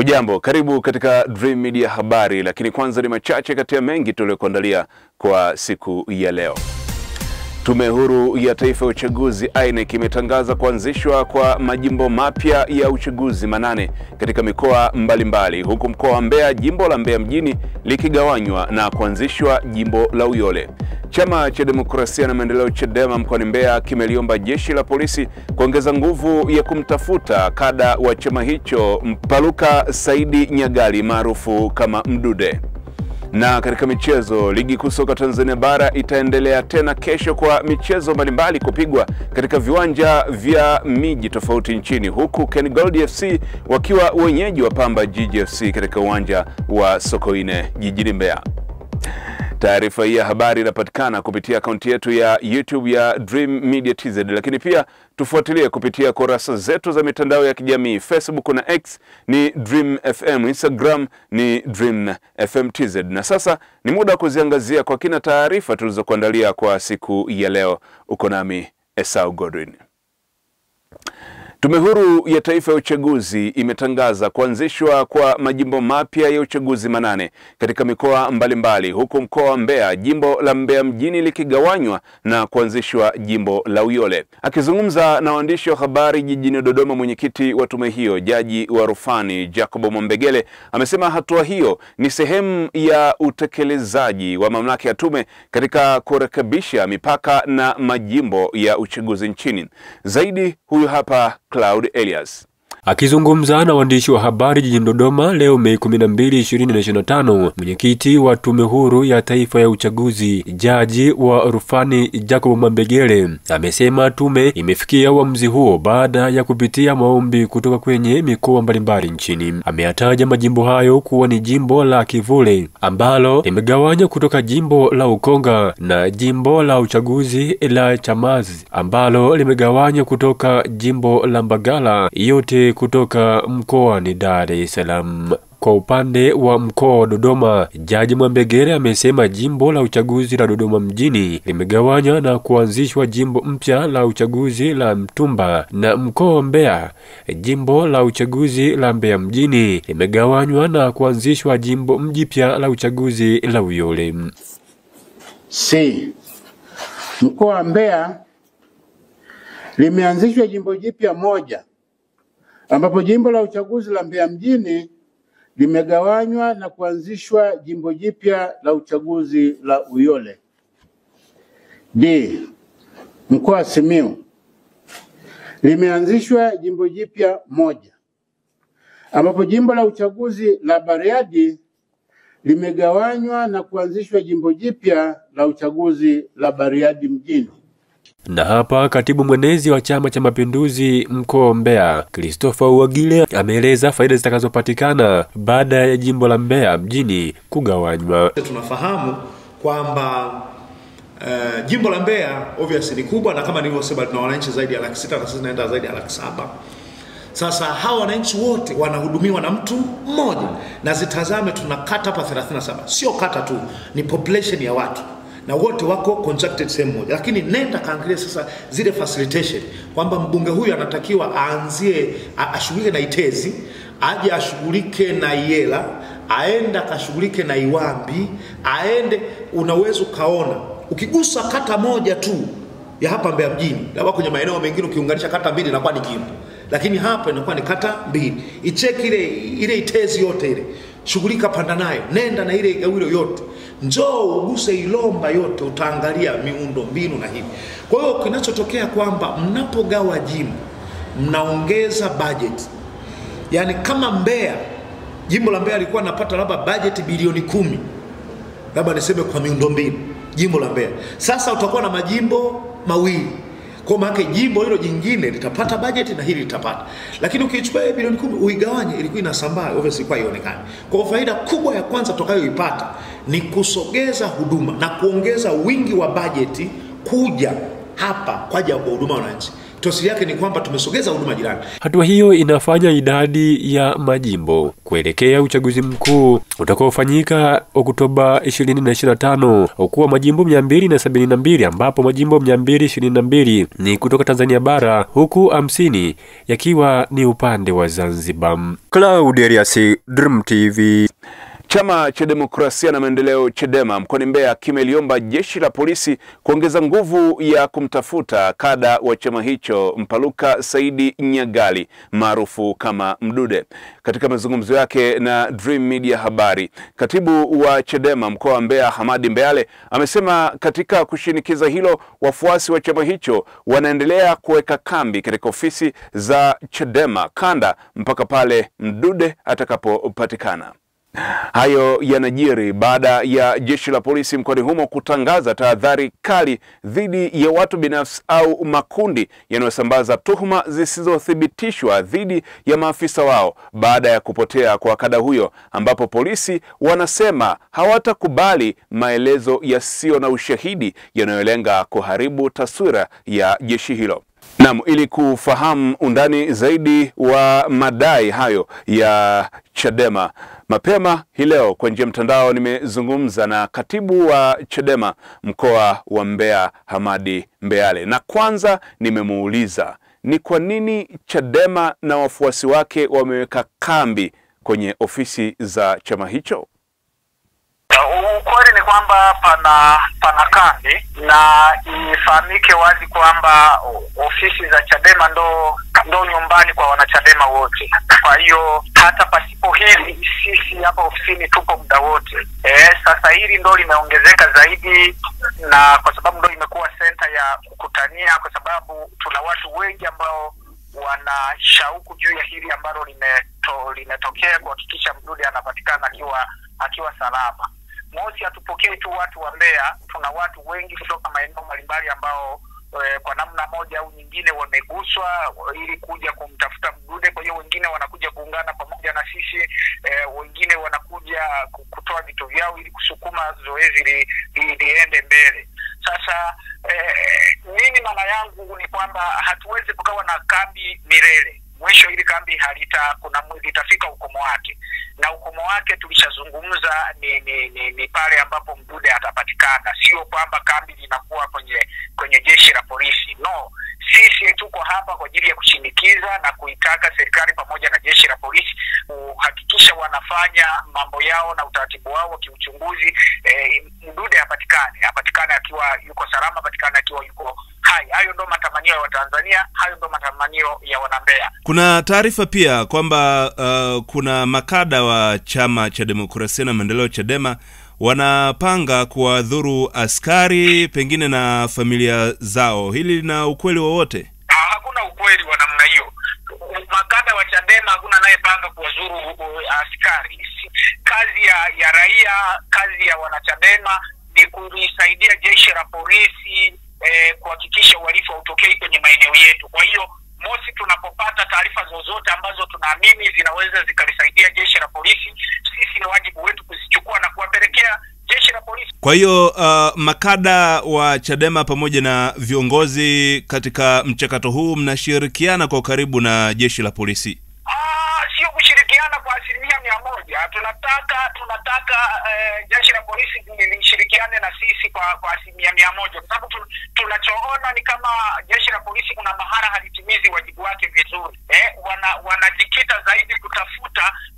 Hujambo, karibu katika Dream Media habari, lakini kwanza ni machache kati ya mengi tuliokuandalia kwa siku ya leo. Tume Huru ya Taifa ya Uchaguzi INEC imetangaza kuanzishwa kwa majimbo mapya ya uchaguzi 8 katika mikoa mbalimbali, huku mkoa wa Mbeya, jimbo la Mbeya mjini likigawanywa na kuanzishwa jimbo la Uyole. Chama cha Demokrasia na Maendeleo Chadema mkoani Mbeya kimeliomba jeshi la polisi kuongeza nguvu ya kumtafuta kada wa chama hicho Mpaluka Saidi Nyagali maarufu kama Mdude. Na katika michezo, ligi kuu soka Tanzania bara itaendelea tena kesho kwa michezo mbalimbali kupigwa katika viwanja vya miji tofauti nchini, huku KenGold FC wakiwa wenyeji wa Pamba Jiji FC katika uwanja wa Sokoine jijini Mbeya. Taarifa hii ya habari inapatikana kupitia akaunti yetu ya YouTube ya Dream Media TZ, lakini pia tufuatilie kupitia kurasa zetu za mitandao ya kijamii. Facebook na X ni Dream FM, Instagram ni Dream FM TZ. Na sasa ni muda wa kuziangazia kwa kina taarifa tulizokuandalia kwa siku ya leo. Uko nami Esau Godwin. Tume Huru ya Taifa ya Uchaguzi imetangaza kuanzishwa kwa majimbo mapya ya uchaguzi 8 katika mikoa mbalimbali, huku mkoa wa Mbeya, jimbo la Mbeya mjini likigawanywa na kuanzishwa jimbo la Uyole. Akizungumza na waandishi wa habari jijini Dodoma, mwenyekiti wa tume hiyo, Jaji wa Rufani Jacob Mwambegele, amesema hatua hiyo ni sehemu ya utekelezaji wa mamlaka ya tume katika kurekebisha mipaka na majimbo ya uchaguzi nchini. Zaidi, huyu hapa Cloud Elias. Akizungumza na waandishi wa habari jijini Dodoma leo Mei 12, 2025, mwenyekiti wa Tume Huru ya Taifa ya Uchaguzi, Jaji wa Rufani Jacob Mwambegele, amesema tume imefikia uamuzi huo baada ya kupitia maombi kutoka kwenye mikoa mbalimbali nchini. Ameyataja majimbo hayo kuwa ni jimbo la Kivule ambalo limegawanywa kutoka jimbo la Ukonga na jimbo la uchaguzi la Chamazi ambalo limegawanywa kutoka jimbo la Mbagala, yote kutoka mkoa ni Dar es Salaam. Kwa upande wa mkoa wa Dodoma, Jaji Mwambegele amesema jimbo la uchaguzi la Dodoma mjini limegawanywa na kuanzishwa jimbo mpya la uchaguzi la Mtumba, na mkoa wa Mbeya, jimbo la uchaguzi la Mbeya mjini limegawanywa na kuanzishwa jimbo mpya la uchaguzi la Uyole. Mkoa wa Mbeya limeanzishwa jimbo jipya moja, ambapo jimbo la uchaguzi la Mbeya mjini limegawanywa na kuanzishwa jimbo jipya la uchaguzi la Uyole. Mkoa wa Simiyu limeanzishwa jimbo jipya moja, ambapo jimbo la uchaguzi la Bariadi limegawanywa na kuanzishwa jimbo jipya la uchaguzi la Bariadi mjini. Na hapa katibu mwenezi wa Chama cha Mapinduzi mkoa wa Mbeya, Christopher Uwagile, ameeleza faida zitakazopatikana baada ya jimbo la Mbeya mjini kugawanywa. Tunafahamu kwamba jimbo la Mbeya obviously ni kubwa, na kama nilivyosema tuna wananchi zaidi ya 600,000 na sisi naenda zaidi ya 700,000. Sasa hawa wananchi wote wanahudumiwa na mtu mmoja, na zitazame tuna kata hapa 37. Sio kata tu, ni population ya watu, na wote wako contracted same moja. Lakini nenda kaangalia sasa zile facilitation, kwamba mbunge huyu anatakiwa aanzie ashughulike na Itezi, aje ashughulike na Iyela, aenda kashughulike na Iwambi, aende. Unaweza kaona ukigusa kata moja tu ya hapa Mbeya mjini, labda kwenye maeneo mengine ukiunganisha kata mbili inakuwa ni jimbo, lakini hapa inakuwa ni kata mbili. Icheki ile Itezi yote ile, shughulika panda nayo, nenda na ile Igawilo yote, njoo uguse Ilomba yote, utaangalia miundo mbinu na hivi. Kwa hiyo kinachotokea kwamba mnapogawa jimbo mnaongeza budget. Yani kama Mbeya, jimbo la Mbeya lilikuwa napata labda budget bilioni 10, labda niseme kwa miundo mbinu, jimbo la Mbeya sasa utakuwa na majimbo mawili. Kwa maana jimbo hilo jingine litapata budget na hili litapata. Lakini ukichukua bilioni 10 uigawanye, ilikuwa inasambaa, obviously kwa ionekane. Kwa faida kubwa ya kwanza tutakayoipata ni kusogeza huduma na kuongeza wingi wa budget kuja hapa kwa ajili ya huduma wananchi. Tafsiri yake ni kwamba tumesogeza huduma jirani. Hatua hiyo inafanya idadi ya majimbo kuelekea uchaguzi mkuu utakaofanyika Oktoba 2025 kuwa majimbo 272, ambapo majimbo 222 ni kutoka Tanzania bara, huku 50 yakiwa ni upande wa Zanzibar. Claude Eliasi, Dream TV. Chama cha Demokrasia na Maendeleo Chadema mkoani Mbeya kimeliomba jeshi la polisi kuongeza nguvu ya kumtafuta kada wa chama hicho Mpaluka Saidi Nyagali maarufu kama Mdude. Katika mazungumzo yake na Dream Media Habari, katibu wa Chadema mkoa wa Mbeya Hamadi Mbeale amesema katika kushinikiza hilo wafuasi wa chama hicho wanaendelea kuweka kambi katika ofisi za Chadema kanda mpaka pale Mdude atakapopatikana. Hayo yanajiri baada ya jeshi la polisi mkoani humo kutangaza tahadhari kali dhidi ya watu binafsi au makundi yanayosambaza tuhuma zisizothibitishwa dhidi ya maafisa wao baada ya kupotea kwa kada huyo, ambapo polisi wanasema hawatakubali maelezo yasiyo na ushahidi yanayolenga kuharibu taswira ya jeshi hilo. Naam, ili kufahamu undani zaidi wa madai hayo ya Chadema, mapema hii leo kwa njia mtandao nimezungumza na katibu wa Chadema mkoa wa Mbeya Hamadi Mbeale, na kwanza nimemuuliza ni kwa nini Chadema na wafuasi wake wameweka kambi kwenye ofisi za chama hicho. Ukweli ni kwamba pana kambi, na ifahamike wazi kwamba ofisi za Chadema ndo nyumbani kwa wanachadema wote. Kwa hiyo hata pasipo hili sisi hapa ofisini tupo muda wote. Sasa hili ndo limeongezeka zaidi, na kwa sababu ndo imekuwa center ya kukutania, kwa sababu tuna watu wengi ambao wana shauku juu ya hili ambalo limetokea, kuhakikisha Mdude anapatikana akiwa salama. Mosi, hatupokei tu watu wa Mbeya, tuna watu wengi kutoka maeneo mbalimbali ambao kwa namna moja au nyingine wameguswa ili kuja kumtafuta Mdude. Kwa hiyo wengine wanakuja kuungana pamoja na sisi, wengine wanakuja kutoa vitu vyao ili kusukuma zoezi liende mbele. Sasa mimi maana yangu ni kwamba hatuwezi kukawa na kambi milele. Mwisho hili kambi litafika ukomo wake, na ukomo wake tulishazungumza ni pale ambapo Mdude atapatikana. Sio kwamba kambi linakuwa kwenye jeshi la polisi. No, sisi tuko hapa kwa ajili ya kushinikiza na kuitaka serikali pamoja na jeshi la polisi kuhakikisha wanafanya mambo yao na utaratibu wao wa kiuchunguzi. Mdude apatikane akiwa yuko salama, apatikane akiwa yuko hai. Hayo ndo matamanio ya Watanzania, hayo ndo matamanio ya Wanambeya. Kuna taarifa pia kwamba kuna makada wa Chama cha Demokrasia na Maendeleo Chadema wanapanga kuwadhuru askari pengine na familia zao. Hili lina ukweli wowote? Hakuna ukweli wa namna hiyo. Makada wa Chadema hakuna anayepanga kuwadhuru askari. Kazi ya raia, kazi ya wanachadema ni kulisaidia jeshi la polisi kuhakikisha uhalifu hautokei kwenye maeneo yetu. Kwa hiyo mosi, tunapopata taarifa zozote ambazo tunaamini zinaweza zikalisaidia jeshi la polisi, sisi ni wajibu wetu kuzichukua na kuwapelekea jeshi la polisi. Kwa hiyo makada wa Chadema pamoja na viongozi katika mchakato huu mnashirikiana kwa karibu na jeshi la polisi? Sio kushirikiana kwa 100%. Tunataka jeshi la polisi lishirikiane na sisi kwa 100%, kwa sababu tunachoona ni kama jeshi la polisi kuna mahara halitimizi wajibu wake vizuri. Wanajikita zaidi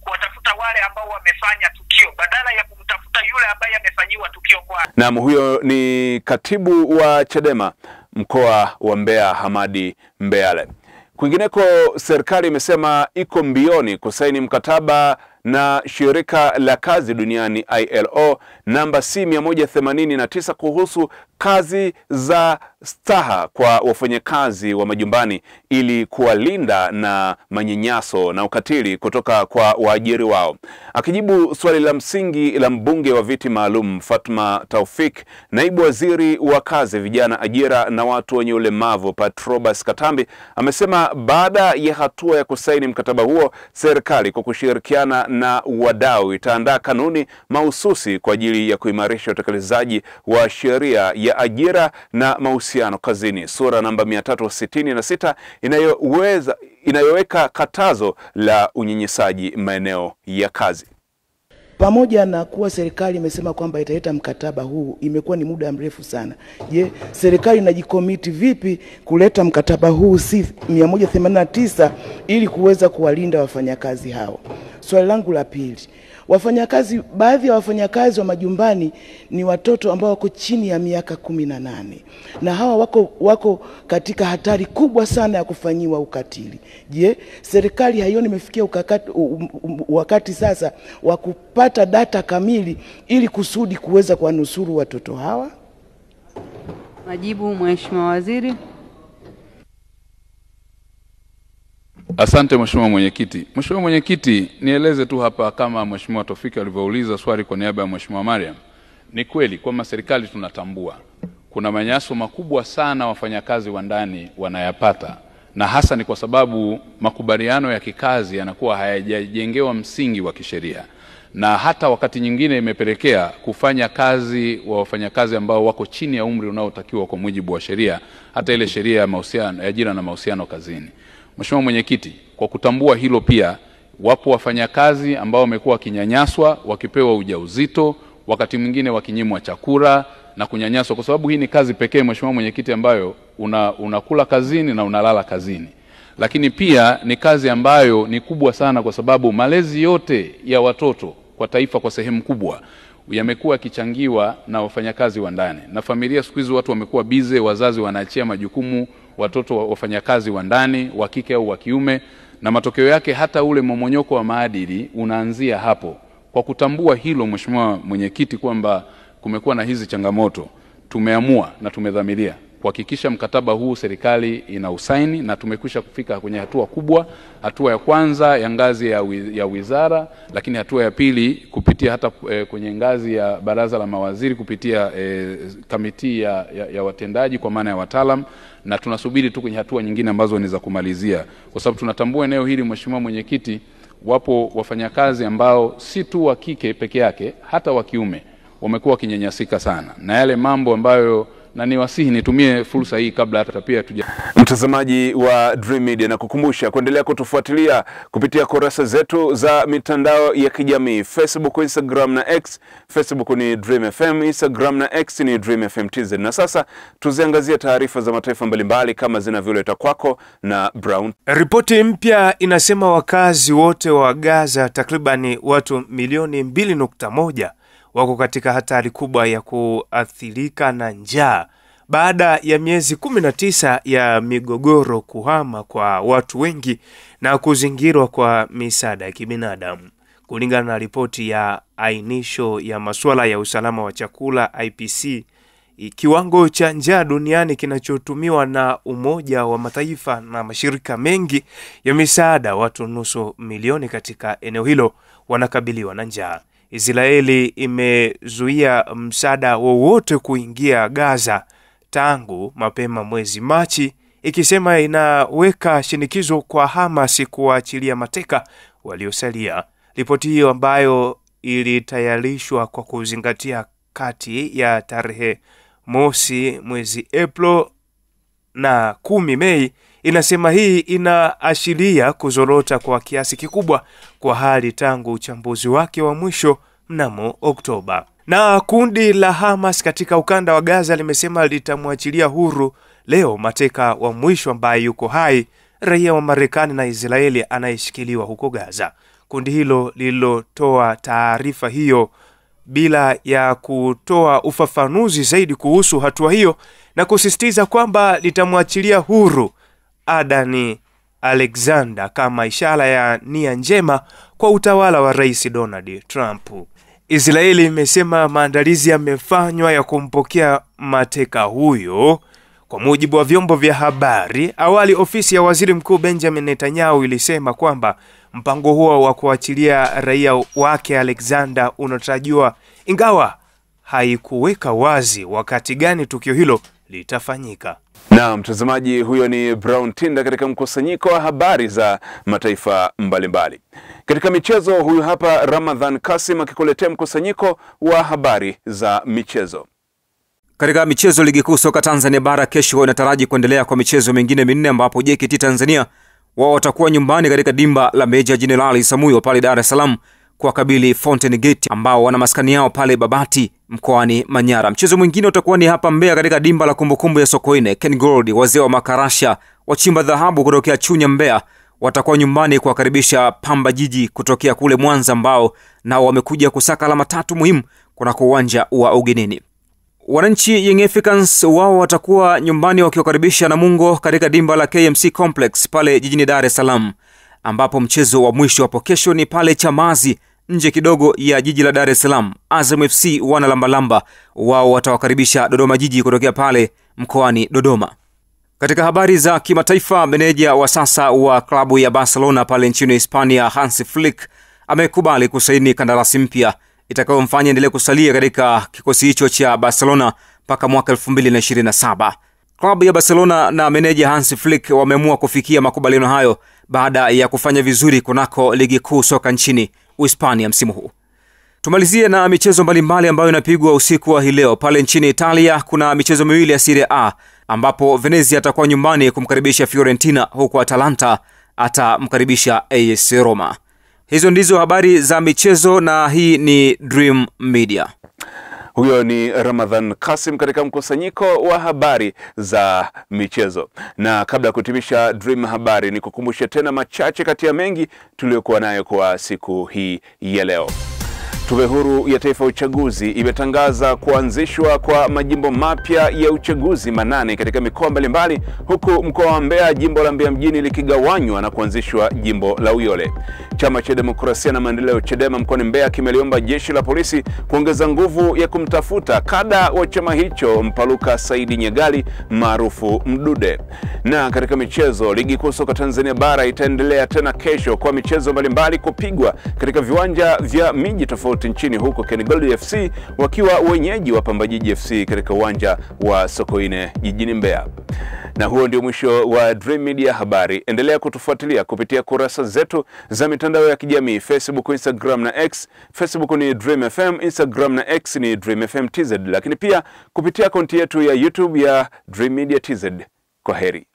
kuwatafuta wale ambao wamefanya tukio badala ya kumtafuta yule ambaye amefanyiwa tukio kwa. Naam, huyo ni katibu wa Chadema mkoa wa Mbeya Hamadi Mbeale. Kwingineko, serikali imesema iko mbioni kusaini mkataba na shirika la kazi duniani ILO namba C189 kuhusu kazi za staha kwa wafanyakazi wa majumbani ili kuwalinda na manyanyaso na ukatili kutoka kwa waajiri wao. Akijibu swali la msingi la mbunge wa viti maalum Fatma Taufik, naibu waziri wa kazi, vijana, ajira na watu wenye ulemavu Patrobas Katambi amesema baada ya hatua ya kusaini mkataba huo, serikali kwa kushirikiana na wadau itaandaa kanuni mahususi kwa ajili ajili ya kuimarisha utekelezaji wa sheria ya ajira na mahusiano kazini, sura namba 366 inayoweka katazo la unyanyasaji maeneo ya kazi. Pamoja na kuwa serikali imesema kwamba italeta mkataba huu, imekuwa ni muda mrefu sana. Je, serikali inajikomiti vipi kuleta mkataba huu 189 ili kuweza kuwalinda wafanyakazi hao? Swali langu la pili, baadhi ya wafanyakazi wa majumbani ni watoto ambao wako chini ya miaka 18 na hawa wako katika hatari kubwa sana ya kufanyiwa ukatili. Je, serikali haioni imefikia wakati sasa wa kupata data kamili ili kusudi kuweza kuwanusuru watoto hawa? Majibu, Mheshimiwa Waziri. Asante Mheshimiwa Mwenyekiti. Mheshimiwa Mwenyekiti, nieleze tu hapa kama Mheshimiwa Tofiki alivyouliza swali kwa niaba ya Mheshimiwa Mariam. Ni kweli kwamba serikali tunatambua kuna manyanyaso makubwa sana wafanyakazi wa ndani wanayapata, na hasa ni kwa sababu makubaliano ya kikazi yanakuwa hayajajengewa msingi wa kisheria, na hata wakati nyingine imepelekea kufanya kazi wa wafanyakazi ambao wako chini ya umri unaotakiwa kwa mujibu wa sheria, hata ile sheria ya mahusiano ya ajira na mahusiano kazini. Mheshimiwa Mwenyekiti, kwa kutambua hilo pia wapo wafanyakazi ambao wamekuwa kinyanyaswa, wakipewa ujauzito, wakati mwingine wakinyimwa chakula na kunyanyaswa, kwa sababu hii ni kazi pekee Mheshimiwa Mwenyekiti ambayo unakula kazini na unalala kazini. Lakini pia ni kazi ambayo ni kubwa sana kwa sababu malezi yote ya watoto kwa taifa kwa sehemu kubwa yamekuwa kichangiwa na wafanyakazi wa ndani. Na familia siku hizi watu wamekuwa bize, wazazi wanaachia majukumu watoto wafanyakazi wa ndani, wa kike au wa kiume, na matokeo yake hata ule mmomonyoko wa maadili unaanzia hapo. Kwa kutambua hilo Mheshimiwa Mwenyekiti kwamba kumekuwa na hizi changamoto, tumeamua na tumedhamiria kuhakikisha mkataba huu serikali inausaini, na tumekwisha kufika kwenye hatua kubwa. Hatua ya kwanza ya ngazi ya wizara, lakini hatua ya pili kupitia hata kwenye ngazi ya baraza la mawaziri kupitia kamiti ya watendaji kwa maana ya wataalam, na tunasubiri tu kwenye hatua nyingine ambazo ni za kumalizia, kwa sababu tunatambua eneo hili Mheshimiwa Mwenyekiti, wapo wafanyakazi ambao si tu wa kike peke yake, hata wa kiume wamekuwa kinyanyasika sana na yale mambo ambayo, na niwasihi nitumie fursa hii kabla hata pia Mtazamaji wa Dream Media, na kukumbusha kuendelea kutufuatilia kupitia kurasa zetu za mitandao ya kijamii, Facebook, Instagram na X. Facebook ni Dream FM, Instagram na X ni Dream FM TZ. Na sasa tuziangazie taarifa za mataifa mbalimbali kama zinavyoletwa kwako na Brown. Ripoti mpya inasema wakazi wote wa Gaza, takribani watu milioni 2.1 wako katika hatari kubwa ya kuathirika na njaa baada ya miezi 19 ya migogoro, kuhama kwa watu wengi na kuzingirwa kwa misaada ya kibinadamu. Kulingana na ripoti ya ainisho ya masuala ya usalama wa chakula IPC, kiwango cha njaa duniani kinachotumiwa na Umoja wa Mataifa na mashirika mengi ya misaada, watu nusu milioni katika eneo hilo wanakabiliwa na njaa. Israeli imezuia msaada wowote kuingia Gaza tangu mapema mwezi Machi, ikisema inaweka shinikizo kwa Hamas kuachilia mateka waliosalia. Ripoti hiyo ambayo ilitayarishwa kwa kuzingatia kati ya tarehe 1 mwezi Aprili na 10 Mei inasema hii inaashiria kuzorota kwa kiasi kikubwa kwa hali tangu uchambuzi wake wa mwisho mnamo Oktoba. Na kundi la Hamas katika ukanda wa Gaza limesema litamwachilia huru leo mateka wa mwisho ambaye yuko hai, raia wa Marekani na Israeli anayeshikiliwa huko Gaza. Kundi hilo lililotoa taarifa hiyo bila ya kutoa ufafanuzi zaidi kuhusu hatua hiyo, na kusisitiza kwamba litamwachilia huru Adani Alexander kama ishara ya nia njema kwa utawala wa Rais Donald Trump. Israeli imesema maandalizi yamefanywa ya kumpokea mateka huyo. Kwa mujibu wa vyombo vya habari, awali ofisi ya Waziri Mkuu Benjamin Netanyahu ilisema kwamba mpango huo wa kuachilia raia wake Alexander unatarajiwa, ingawa haikuweka wazi wakati gani tukio hilo litafanyika. Na Na mtazamaji, huyo ni Brown Tinda katika mkusanyiko wa habari za mataifa mbalimbali. Katika michezo, huyu hapa Ramadhan Kasim akikuletea mkusanyiko wa habari za michezo. Katika michezo, ligi kuu soka Tanzania bara kesho inataraji kuendelea kwa michezo mingine minne, ambapo JKT Tanzania wao watakuwa nyumbani katika dimba la Meja Jenerali Samuyo pale Dar es Salaam kwa kabili Fountain Gate ambao wana maskani yao pale Babati mkoani Manyara. Mchezo mwingine utakuwa ni hapa Mbeya katika dimba la kumbukumbu ya Sokoine. Ken Gold, wazee wa makarasha wachimba dhahabu kutokea Chunya Mbeya, watakuwa nyumbani kuwakaribisha Pamba Jiji kutokea kule Mwanza, ambao nao wamekuja kusaka alama 3 muhimu kunako uwanja wa ugenini. Wananchi Young Africans wao watakuwa nyumbani wakiwakaribisha Namungo katika dimba la KMC Complex pale jijini Dar es Salaam, ambapo mchezo wa mwisho hapo kesho ni pale Chamazi nje kidogo ya jiji la Dar es Salaam. Azam FC wana lambalamba wao watawakaribisha Dodoma Jiji kutokea pale mkoani Dodoma. Katika habari za kimataifa, meneja wa sasa wa klabu ya Barcelona pale nchini Hispania Hansi Flick amekubali kusaini kandarasi mpya itakayomfanya endelee kusalia katika kikosi hicho cha Barcelona mpaka mwaka 2027. Klabu ya Barcelona na meneja Hansi Flick wameamua kufikia makubaliano hayo baada ya kufanya vizuri kunako ligi kuu soka nchini Uhispania msimu huu. Tumalizie na michezo mbalimbali ambayo inapigwa usiku wa hii leo. Pale nchini Italia kuna michezo miwili ya Serie A ambapo Venezia atakuwa nyumbani kumkaribisha Fiorentina, huku Atalanta atamkaribisha AS Roma. Hizo ndizo habari za michezo na hii ni Dream Media. Huyo ni Ramadhan Kasim katika mkusanyiko wa habari za michezo. Na kabla ya kutimisha Dream habari, ni kukumbusha tena machache kati ya mengi tuliyokuwa nayo kwa siku hii ya leo. Tume Huru ya Taifa ya Uchaguzi imetangaza kuanzishwa kwa majimbo mapya ya uchaguzi 8 katika mikoa mbalimbali, huku mkoa wa Mbeya, jimbo la Mbeya mjini likigawanywa na kuanzishwa jimbo la Uyole. Chama cha Demokrasia na Maendeleo Chadema mkoani Mbeya kimeliomba jeshi la polisi kuongeza nguvu ya kumtafuta kada wa chama hicho Mpaluka Saidi Nyagali maarufu Mdude. Na katika michezo, ligi kuu soka Tanzania bara itaendelea tena kesho kwa michezo mbalimbali kupigwa katika viwanja vya miji tofauti nchini, huko Ken Gold FC wakiwa wenyeji wa Pamba Jiji FC katika uwanja wa Sokoine jijini Mbeya. Na huo ndio mwisho wa Dream Media habari. Endelea kutufuatilia kupitia kurasa zetu za mitandao ya kijamii, Facebook, Instagram na X. Facebook ni Dream FM, Instagram na X ni Dream FM TZ, lakini pia kupitia akaunti yetu ya YouTube ya Dream Media TZ. Kwaheri.